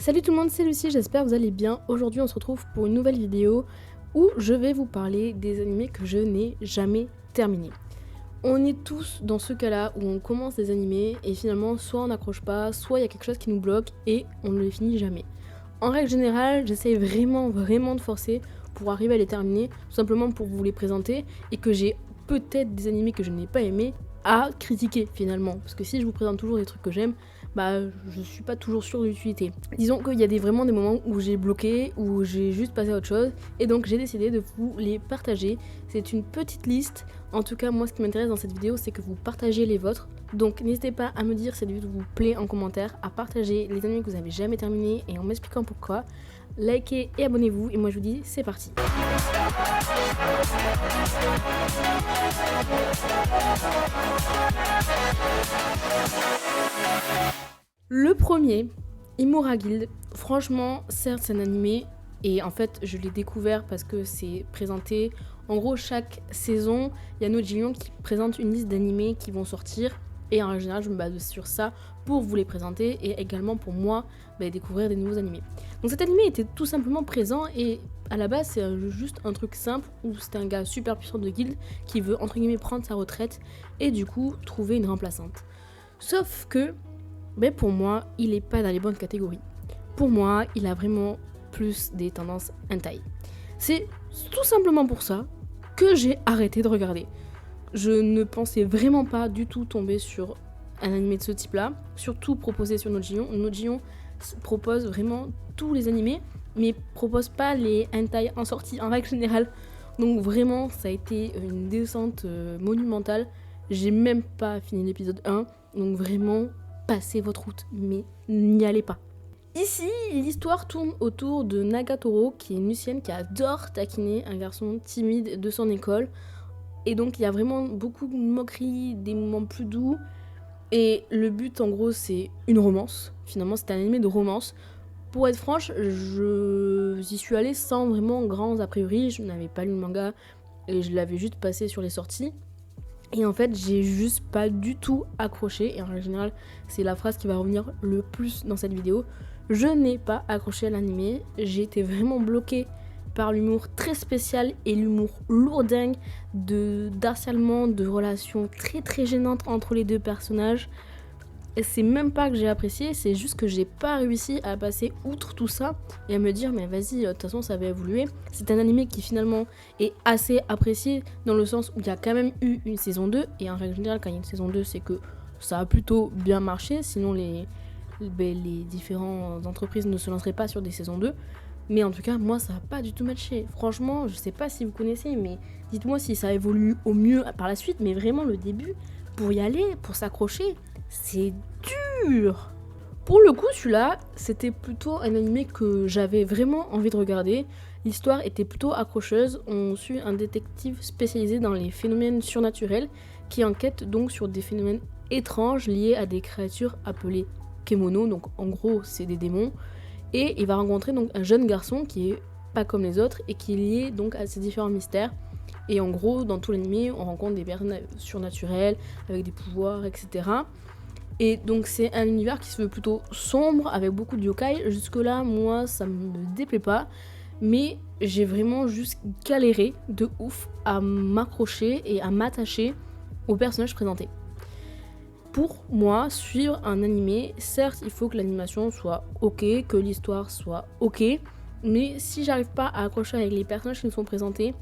Salut tout le monde, c'est Lucie, j'espère que vous allez bien. Aujourd'hui on se retrouve pour une nouvelle vidéo où je vais vous parler des animés que je n'ai jamais terminés. On est tous dans ce cas-là où on commence des animés et finalement soit on n'accroche pas, soit il y a quelque chose qui nous bloque et on ne les finit jamais. En règle générale, j'essaie vraiment de forcer pour arriver à les terminer, tout simplement pour vous les présenter et que j'ai peut-être des animés que je n'ai pas aimés à critiquer finalement. Parce que si je vous présente toujours des trucs que j'aime, je suis pas toujours sûre de l'utilité. Disons qu'il y a vraiment des moments où j'ai bloqué, où j'ai juste passé à autre chose, et donc j'ai décidé de vous les partager. C'est une petite liste. En tout cas, moi, ce qui m'intéresse dans cette vidéo, c'est que vous partagez les vôtres. Donc n'hésitez pas à me dire si la vidéo vous plaît en commentaire, à partager les animés que vous avez jamais terminés et en m'expliquant pourquoi. Likez et abonnez-vous, et moi je vous dis c'est parti. Le premier, Imura Guild, franchement, certes c'est un animé, et en fait je l'ai découvert parce que c'est présenté, en gros chaque saison, il y a Nojillion qui présente une liste d'animés qui vont sortir, et en général je me base sur ça pour vous les présenter, et également pour moi découvrir des nouveaux animés. Donc cet animé était tout simplement présent, et à la base c'est juste un truc simple, où c'est un gars super puissant de guilde qui veut entre guillemets prendre sa retraite, et du coup trouver une remplaçante. Sauf que pour moi, il est pas dans les bonnes catégories. Pour moi, il a vraiment plus des tendances hentai. C'est tout simplement pour ça que j'ai arrêté de regarder. Je ne pensais vraiment pas du tout tomber sur un animé de ce type-là, surtout proposé sur Nojillion. Nojillion propose vraiment tous les animés, mais propose pas les hentai en sortie en règle générale. Donc vraiment, ça a été une descente monumentale. J'ai même pas fini l'épisode 1, donc vraiment, passez votre route, mais n'y allez pas. Ici, l'histoire tourne autour de Nagatoro, qui est une lycéenne qui adore taquiner un garçon timide de son école. Et donc il y a vraiment beaucoup de moqueries, des moments plus doux. Et le but en gros c'est une romance. Finalement c'est un animé de romance. Pour être franche, j'y suis allée sans vraiment grands a priori. Je n'avais pas lu le manga et je l'avais juste passé sur les sorties. Et en fait, j'ai juste pas du tout accroché. Et en général, c'est la phrase qui va revenir le plus dans cette vidéo. Je n'ai pas accroché à l'animé. J'ai été vraiment bloquée par l'humour très spécial et l'humour lourdingue d'harcèlement, de relations très gênantes entre les deux personnages. Et c'est même pas que j'ai apprécié, c'est juste que j'ai pas réussi à passer outre tout ça et à me dire mais vas-y, de toute façon ça va évoluer. C'est un animé qui finalement est assez apprécié dans le sens où il y a quand même eu une saison 2, et en règle générale quand il y a une saison 2 c'est que ça a plutôt bien marché, sinon les différentes entreprises ne se lanceraient pas sur des saisons 2. Mais en tout cas moi ça a pas du tout matché. Franchement je sais pas si vous connaissez, mais dites-moi si ça évolue au mieux par la suite, mais vraiment le début, pour y aller, pour s'accrocher, c'est dur. Pour le coup, celui-là, c'était plutôt un animé que j'avais vraiment envie de regarder. L'histoire était plutôt accrocheuse. On suit un détective spécialisé dans les phénomènes surnaturels qui enquête donc sur des phénomènes étranges liés à des créatures appelées Kemono. Donc en gros, c'est des démons. Et il va rencontrer donc un jeune garçon qui est pas comme les autres et qui est lié donc à ces différents mystères. Et en gros, dans tout l'animé, on rencontre des personnes surnaturelles avec des pouvoirs, etc. Et donc c'est un univers qui se veut plutôt sombre avec beaucoup de yokai. Jusque là moi ça me déplaît pas, mais j'ai vraiment juste galéré de ouf à m'accrocher et à m'attacher aux personnages présentés. Pour moi, suivre un animé, certes il faut que l'animation soit ok, que l'histoire soit ok, mais si j'arrive pas à accrocher avec les personnages qui nous sont présentés,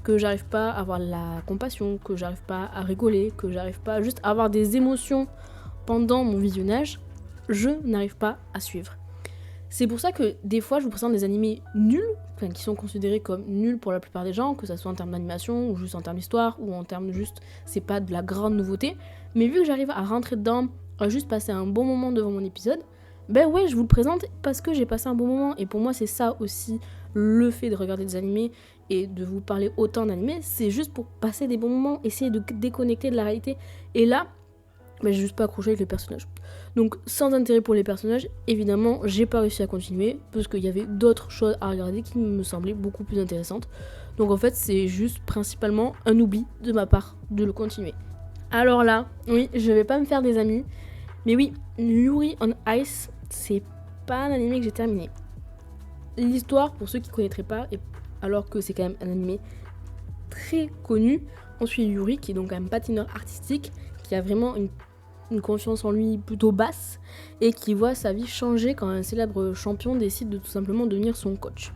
que j'arrive pas à avoir la compassion, que j'arrive pas à rigoler, que j'arrive pas juste à avoir des émotions pendant mon visionnage, je n'arrive pas à suivre. C'est pour ça que des fois je vous présente des animés nuls, enfin qui sont considérés comme nuls pour la plupart des gens, que ça soit en termes d'animation, ou juste en termes d'histoire, ou en termes de juste, c'est pas de la grande nouveauté, mais vu que j'arrive à rentrer dedans, à juste passer un bon moment devant mon épisode, ouais je vous le présente parce que j'ai passé un bon moment, et pour moi c'est ça aussi le fait de regarder des animés et de vous parler autant d'animés, c'est juste pour passer des bons moments, essayer de déconnecter de la réalité, et là, j'ai juste pas accroché avec les personnages. Donc sans intérêt pour les personnages, évidemment j'ai pas réussi à continuer parce qu'il y avait d'autres choses à regarder qui me semblaient beaucoup plus intéressantes. Donc en fait c'est juste principalement un oubli de ma part de le continuer. Alors là, oui, je vais pas me faire des amis, mais oui, Yuri on Ice, c'est pas un animé que j'ai terminé. L'histoire, pour ceux qui ne connaîtraient pas, et alors que c'est quand même un animé très connu, on suit Yuri qui est donc un patineur artistique qui a vraiment une confiance en lui plutôt basse et qui voit sa vie changer quand un célèbre champion décide de tout simplement devenir son coach.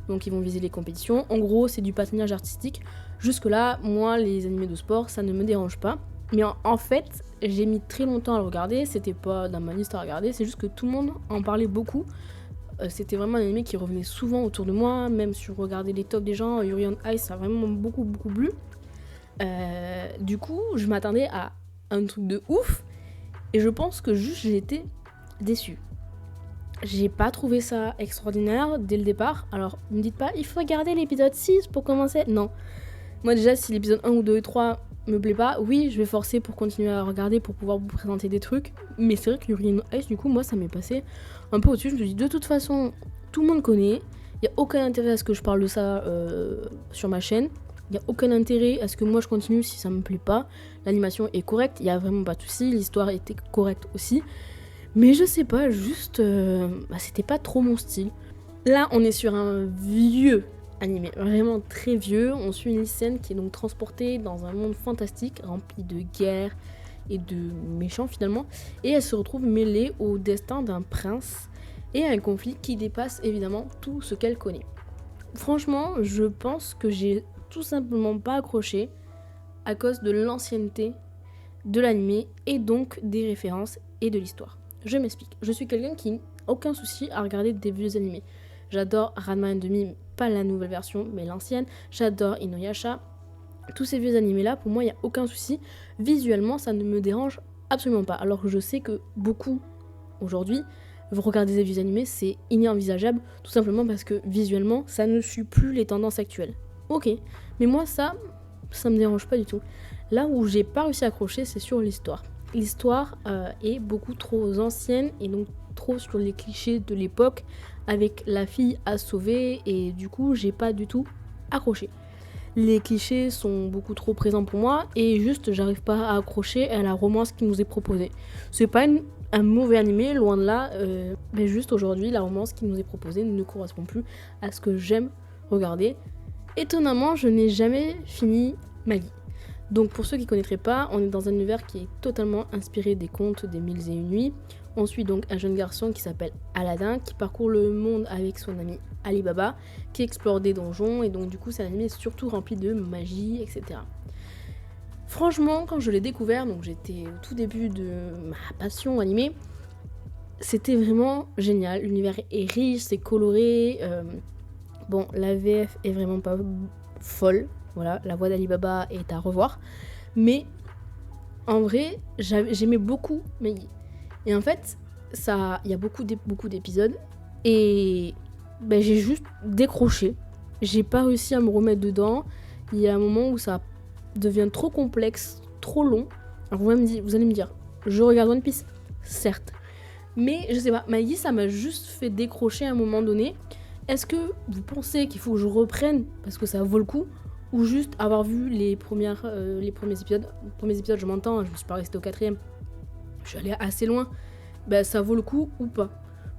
Donc ils vont viser les compétitions. En gros, c'est du patinage artistique. Jusque là, moi, les animés de sport, ça ne me dérange pas. Mais en fait, j'ai mis très longtemps à le regarder. C'était pas dans ma liste à regarder. C'est juste que tout le monde en parlait beaucoup. C'était vraiment un animé qui revenait souvent autour de moi. Même si je regardais les tops des gens, Yuri on Ice, ça a vraiment beaucoup plu. Du coup, je m'attendais à un truc de ouf. Et je pense que juste j'ai été déçue. J'ai pas trouvé ça extraordinaire dès le départ. Alors, ne me dites pas, il faut regarder l'épisode 6 pour commencer. Non. Moi déjà, si l'épisode 1 ou 2 et 3 me plaît pas, oui, je vais forcer pour continuer à regarder, pour pouvoir vous présenter des trucs. Mais c'est vrai que Yuri on Ice, du coup, moi, ça m'est passé un peu au-dessus. Je me suis dit, de toute façon, tout le monde connaît. Il n'y a aucun intérêt à ce que je parle de ça sur ma chaîne. Il n'y a aucun intérêt à ce que moi je continue si ça me plaît pas. L'animation est correcte, il n'y a vraiment pas de soucis. L'histoire était correcte aussi. Mais je sais pas, juste... c'était pas trop mon style. Là, on est sur un vieux animé, vraiment très vieux. On suit une lycéenne qui est donc transportée dans un monde fantastique, rempli de guerres et de méchants finalement. Et elle se retrouve mêlée au destin d'un prince et à un conflit qui dépasse évidemment tout ce qu'elle connaît. Franchement, je pense que j'ai tout simplement pas accroché à cause de l'ancienneté de l'animé et donc des références et de l'histoire. Je m'explique. Je suis quelqu'un qui n'a aucun souci à regarder des vieux animés. J'adore Ranma and Demi, pas la nouvelle version, mais l'ancienne. J'adore Inuyasha. Tous ces vieux animés-là, pour moi, il n'y a aucun souci. Visuellement, ça ne me dérange absolument pas. Alors que je sais que beaucoup, aujourd'hui, vous regardez des vieux animés, c'est inenvisageable, tout simplement parce que visuellement, ça ne suit plus les tendances actuelles. Ok, mais moi, ça me dérange pas du tout. Là où j'ai pas réussi à accrocher, c'est sur l'histoire. L'histoire est beaucoup trop ancienne et donc trop sur les clichés de l'époque avec la fille à sauver et du coup j'ai pas du tout accroché. Les clichés sont beaucoup trop présents pour moi et juste j'arrive pas à accrocher à la romance qui nous est proposée. C'est pas un mauvais animé, loin de là, mais juste aujourd'hui la romance qui nous est proposée ne correspond plus à ce que j'aime regarder. Étonnamment, je n'ai jamais fini Maggie. Donc pour ceux qui ne connaîtraient pas, on est dans un univers qui est totalement inspiré des contes des Mille et Une Nuits. On suit donc un jeune garçon qui s'appelle Aladdin, qui parcourt le monde avec son ami Ali Baba, qui explore des donjons, et donc du coup c'est un anime surtout rempli de magie, etc. Franchement, quand je l'ai découvert, donc j'étais au tout début de ma passion animée, c'était vraiment génial. L'univers est riche, c'est coloré. Bon, la VF est vraiment pas folle. Voilà, la voix d'Ali Baba est à revoir. Mais en vrai, j'aimais beaucoup Maggie. Et en fait, il y a beaucoup d'épisodes. Et j'ai juste décroché. J'ai pas réussi à me remettre dedans. Il y a un moment où ça devient trop complexe, trop long. Alors vous allez me dire, je regarde One Piece, certes. Mais je sais pas, Maggie, ça m'a juste fait décrocher à un moment donné. Est-ce que vous pensez qu'il faut que je reprenne parce que ça vaut le coup? Ou juste avoir vu les premiers épisodes. Les premiers épisodes, je m'entends, je me suis pas restée au 4e. Je suis allée assez loin. Ça vaut le coup ou pas?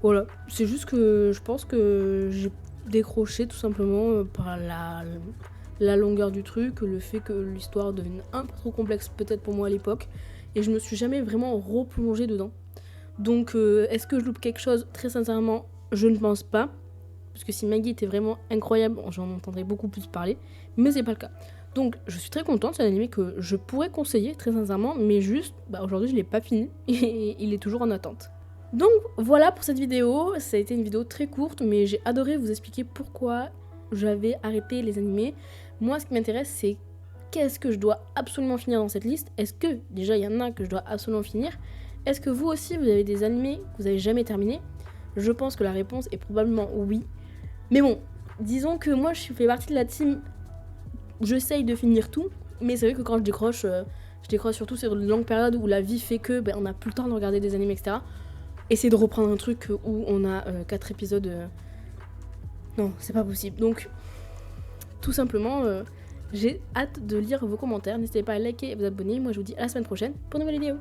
Voilà, c'est juste que je pense que j'ai décroché tout simplement par la longueur du truc, le fait que l'histoire devienne un peu trop complexe peut-être pour moi à l'époque. Et je me suis jamais vraiment replongée dedans. Donc est-ce que je loupe quelque chose? Très sincèrement, je ne pense pas. Parce que si Maggie était vraiment incroyable, j'en entendrais beaucoup plus parler. Mais c'est pas le cas. Donc je suis très contente, c'est un anime que je pourrais conseiller très sincèrement. Mais juste, aujourd'hui je l'ai pas fini. Et il est toujours en attente. Donc voilà pour cette vidéo. Ça a été une vidéo très courte. Mais j'ai adoré vous expliquer pourquoi j'avais arrêté les animés. Moi ce qui m'intéresse c'est qu'est-ce que je dois absolument finir dans cette liste. Est-ce que déjà il y en a que je dois absolument finir? Est-ce que vous aussi vous avez des animés que vous avez jamais terminés? Je pense que la réponse est probablement oui. Mais bon, disons que moi je fais partie de la team, j'essaye de finir tout, mais c'est vrai que quand je décroche surtout sur une longue période où la vie fait que on n'a plus le temps de regarder des animés, etc. Essayer de reprendre un truc où on a 4 épisodes, non, c'est pas possible. Donc, tout simplement, j'ai hâte de lire vos commentaires. N'hésitez pas à liker et vous abonner. Moi je vous dis à la semaine prochaine pour une nouvelle vidéo.